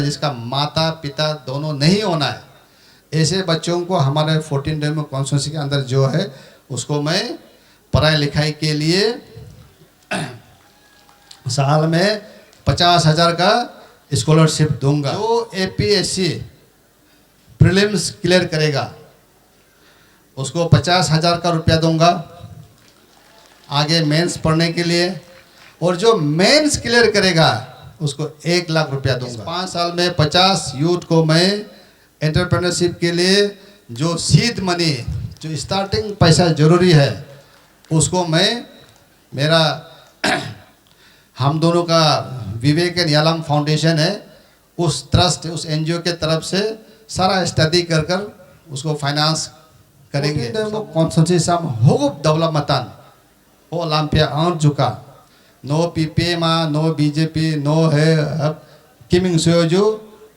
जिसका माता पिता दोनों नहीं होना है, ऐसे बच्चों को हमारे 14 डेमो कॉन्स्टिट्यूंसी के अंदर जो है उसको मैं पढ़ाई लिखाई के लिए साल में 50,000 का स्कॉलरशिप दूंगा। जो एपीएससी प्रीलिम्स क्लियर करेगा उसको 50,000 का रुपया दूंगा आगे मेंस पढ़ने के लिए, और जो मेंस क्लियर करेगा उसको 1 लाख रुपया दूंगा। 5 साल में 50 यूथ को मैं एंटरप्रेन्योरशिप के लिए जो सीड मनी, जो स्टार्टिंग पैसा जरूरी है, उसको मैं मेरा हम दोनों का विवेक एंड यालम फाउंडेशन है, उस ट्रस्ट, उस एनजीओ के तरफ से सारा स्टडी कर कर उसको फाइनेंस करेंगे। कॉन्स्टिट्यूंसी साम होगुप डेवलपमेंट हो लाम्पिया आउट जुका नो पीपीएमा नो बीजेपी नो है अब किमिंग सोजू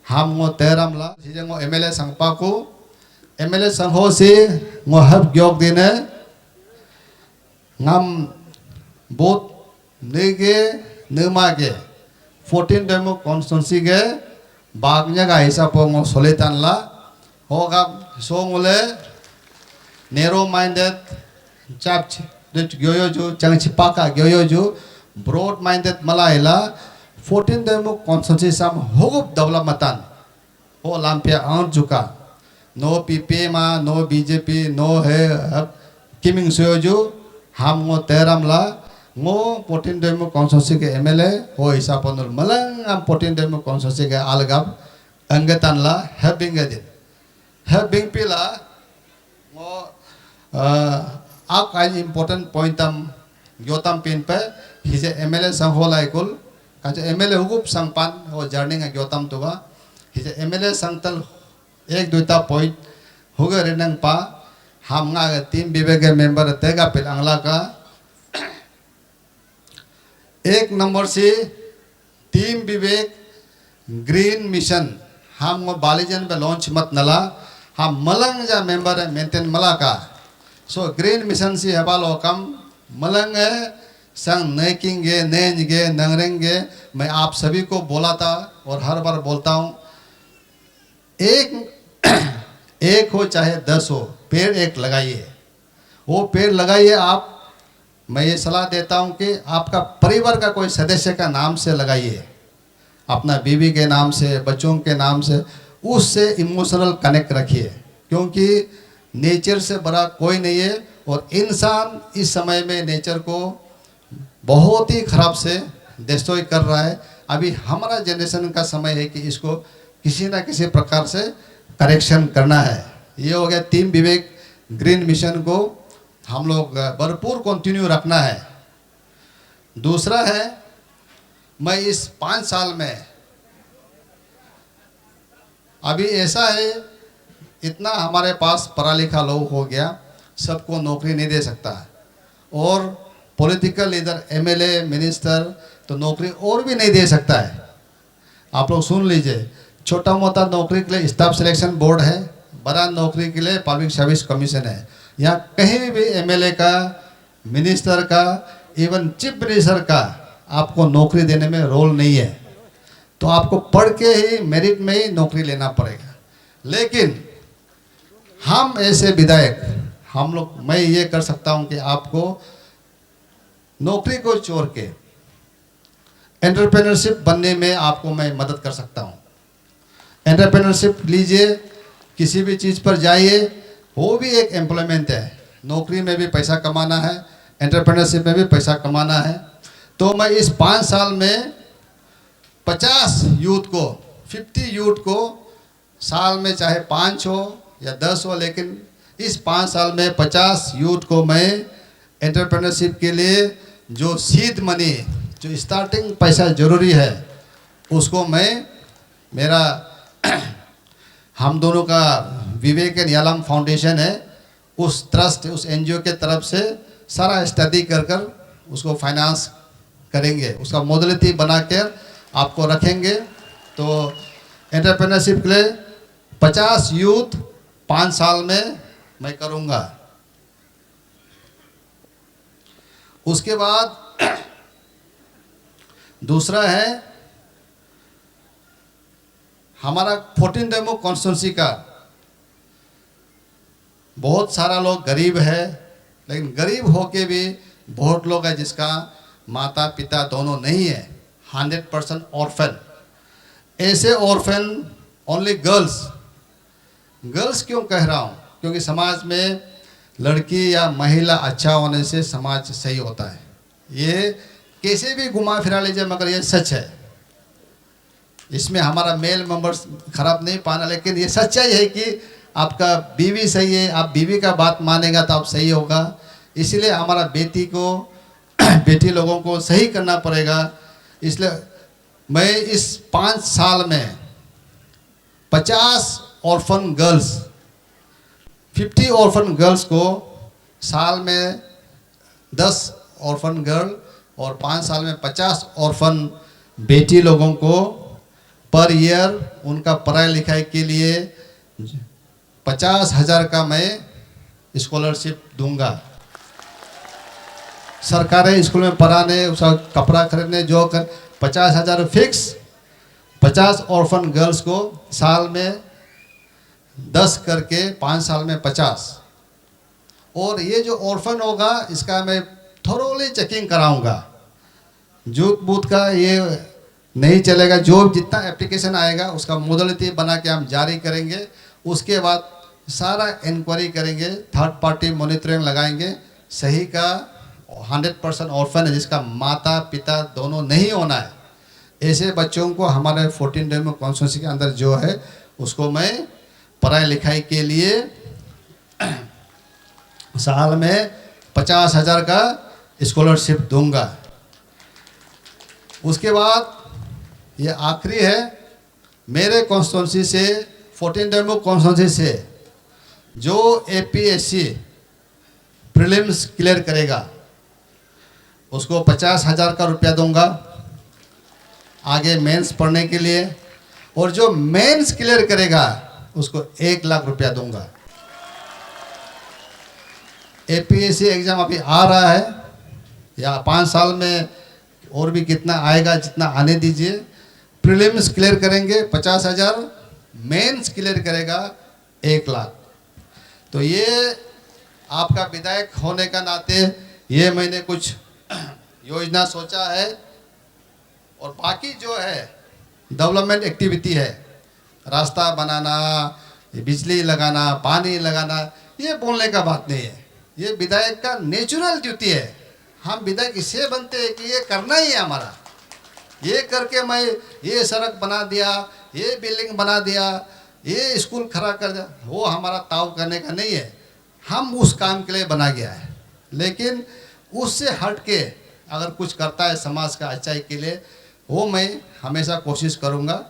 हम ngो तेरम ला सीजे ngो एमएलए संगपा को एमएलए संघो से ngो हब ग्योक दिने ngam बोत नेगे नमागे 14 डेमो कॉन्स्टिट्यूंसी के बागnya ga हिसाब ngो सोलेतान ला होगा सोंगले नेरो माइंडेड चाप गयो जो चंगचिपाका गयो जो ब्रॉड माइंडेड मलाइला 14 डेमो कॉन्स्टिट्यूंसी साम होगुप डेवलपमेंट हो लाम्पिया आउट जुका नो पीपीएमा नो बीजेपी नो है अब किमिंग सोजू हम ngो तेरम ला ngो 14 डेमो कॉन्स्टिट्यूंसी के एमएलए हो हिसाब अनुल मलंग हम 14 डेमो कॉन्स्टिट्यूंसी के अलगब अंगतन ला हेबिंग पिला ngो आप आज इम्पोर्टेंट पॉइंट तम योतम पिन पे हिजे एमएलए संघो लाइकुल काजे एमएलए हुकुप संपान हो जर्निंग योतम तुगा हिजे एमएलए संगतल 1-2 पॉइंट हुगे रेनंग पा हम nga टीम विवेक मेंबर तेगा पिल अंगला का 1 नंबर से टीम विवेक ग्रीन मिशन हम बालीजन पे लॉन्च मत नला हम मलंग जा मेंबर मेंटेन मला का सो ग्रीन मिशन से हबालो कम मलंग संग नेकिंगे नेंगे नंगरेंगे। मैं आप सभी को बोला था और हर बार बोलता हूँ, एक हो चाहे 10 हो, पेड़ एक लगाइए, वो पेड़ लगाइए आप। मैं ये सलाह देता हूँ कि आपका परिवार का कोई सदस्य का नाम से लगाइए, अपना बीवी के नाम से, बच्चों के नाम से, उससे इमोशनल कनेक्ट रखिए, क्योंकि नेचर से बड़ा कोई नहीं है। और इंसान इस समय में नेचर को बहुत ही खराब से डिस्ट्रॉय कर रहा है। अभी हमारा जनरेशन का समय है कि इसको किसी ना किसी प्रकार से करेक्शन करना है। ये हो गया टीम विवेक ग्रीन मिशन को हम लोग भरपूर कंटिन्यू रखना है। दूसरा है, मैं इस 5 साल में अभी ऐसा है, इतना हमारे पास पढ़ा लिखा लोग हो गया, सबको नौकरी नहीं दे सकता, और पॉलिटिकल लीडर एमएलए मिनिस्टर तो नौकरी और भी नहीं दे सकता है। आप लोग सुन लीजिए, छोटा मोटा नौकरी के लिए स्टाफ सिलेक्शन बोर्ड है, बड़ा नौकरी के लिए पब्लिक सर्विस कमीशन है। यहाँ कहीं भी एमएलए का, मिनिस्टर का, इवन चीफ मिनिस्टर का आपको नौकरी देने में रोल नहीं है, तो आपको पढ़ के ही मेरिट में ही नौकरी लेना पड़ेगा। लेकिन हम ऐसे विधायक, हम लोग, मैं ये कर सकता हूँ कि आपको नौकरी को छोड़ के एंटरप्रेन्योरशिप बनने में आपको मैं मदद कर सकता हूँ। एंटरप्रेन्योरशिप लीजिए, किसी भी चीज़ पर जाइए, वो भी एक एम्प्लॉयमेंट है। नौकरी में भी पैसा कमाना है, एंटरप्रेन्योरशिप में भी पैसा कमाना है। तो मैं इस 5 साल में 50 यूथ को, 50 यूथ को साल में चाहे 5 हो या 10 हो, लेकिन इस 5 साल में 50 यूथ को मैं एंटरप्रेन्योरशिप के लिए जो सीड मनी, जो स्टार्टिंग पैसा जरूरी है, उसको मैं मेरा हम दोनों का विवेक एंड यालम फाउंडेशन है, उस ट्रस्ट, उस एनजीओ के तरफ से सारा स्टडी कर कर उसको फाइनेंस करेंगे, उसका मॉडलिटी बना कर आपको रखेंगे। तो एंटरप्रेन्योरशिप के लिए 50 यूथ 5 साल में मैं करूँगा। उसके बाद दूसरा है हमारा 14 डेमो कॉन्स्टिट्यूंसी का बहुत सारा लोग गरीब है, लेकिन गरीब होके भी बहुत लोग है जिसका माता पिता दोनों नहीं है, 100% ऑर्फन। ऐसे ऑर्फन ओनली गर्ल्स क्यों कह रहा हूँ? क्योंकि समाज में लड़की या महिला अच्छा होने से समाज सही होता है। ये कैसे भी घुमा फिरा लीजिए, मगर ये सच है। इसमें हमारा मेल मेंबर्स खराब नहीं पाना, लेकिन ये सच्चाई है कि आपका बीवी सही है, आप बीवी का बात मानेगा तो आप सही होगा। इसलिए हमारा बेटी लोगों को सही करना पड़ेगा। इसलिए मैं इस 5 साल में 50 ऑर्फन गर्ल्स, 50 ऑर्फन गर्ल्स को साल में 10 ऑर्फन गर्ल और 5 साल में 50 ऑर्फन बेटी लोगों को पर ईयर उनका पढ़ाई लिखाई के लिए 50,000 का मैं स्कॉलरशिप दूंगा। सरकारी स्कूल में पढ़ाने, उसका कपड़ा खरीदने, जो कर 50,000 फिक्स। 50 ऑर्फन गर्ल्स को साल में 10 करके 5 साल में 50। और ये जो ऑर्फन होगा इसका मैं थोरोली चेकिंग कराऊंगा। जूत बूथ का ये नहीं चलेगा। जो जितना एप्लीकेशन आएगा उसका मोडलिटी बना के हम जारी करेंगे। उसके बाद सारा इंक्वायरी करेंगे, थर्ड पार्टी मॉनिटरिंग लगाएंगे। सही का 100% ऑर्फन है जिसका माता पिता दोनों नहीं होना है, ऐसे बच्चों को हमारे 14 डेमो कॉन्स्टिट्यूंसी के अंदर जो है उसको मैं पढ़ाई लिखाई के लिए साल में 50,000 का स्कॉलरशिप दूंगा। उसके बाद ये आखिरी है, मेरे कॉन्स्टिट्यूंसी से 14 डेमो कॉन्स्टिट्यूंसी से जो APSC प्रीलिम्स क्लियर करेगा उसको 50,000 का रुपया दूंगा आगे मेंस पढ़ने के लिए। और जो मेंस क्लियर करेगा उसको 1 लाख रुपया दूंगा। APSC एग्जाम अभी आ रहा है, या 5 साल में और भी कितना आएगा, जितना आने दीजिए। प्रीलिम्स क्लियर करेंगे 50,000, मेंस क्लियर करेगा 1 लाख। तो ये आपका विधायक होने का नाते ये मैंने कुछ योजना सोचा है। और बाकी जो है डेवलपमेंट एक्टिविटी है, रास्ता बनाना, बिजली लगाना, पानी लगाना, ये बोलने का बात नहीं है। ये विधायक का नेचुरल ड्यूटी है। हम विधायक इससे बनते हैं कि ये करना ही है हमारा। ये करके मैं ये सड़क बना दिया, ये बिल्डिंग बना दिया, ये स्कूल खड़ा कर दिया, वो हमारा ताव करने का नहीं है। हम उस काम के लिए बना गया है, लेकिन उससे हट के अगर कुछ करता है समाज का अच्छाई के लिए, वो मैं हमेशा कोशिश करूँगा।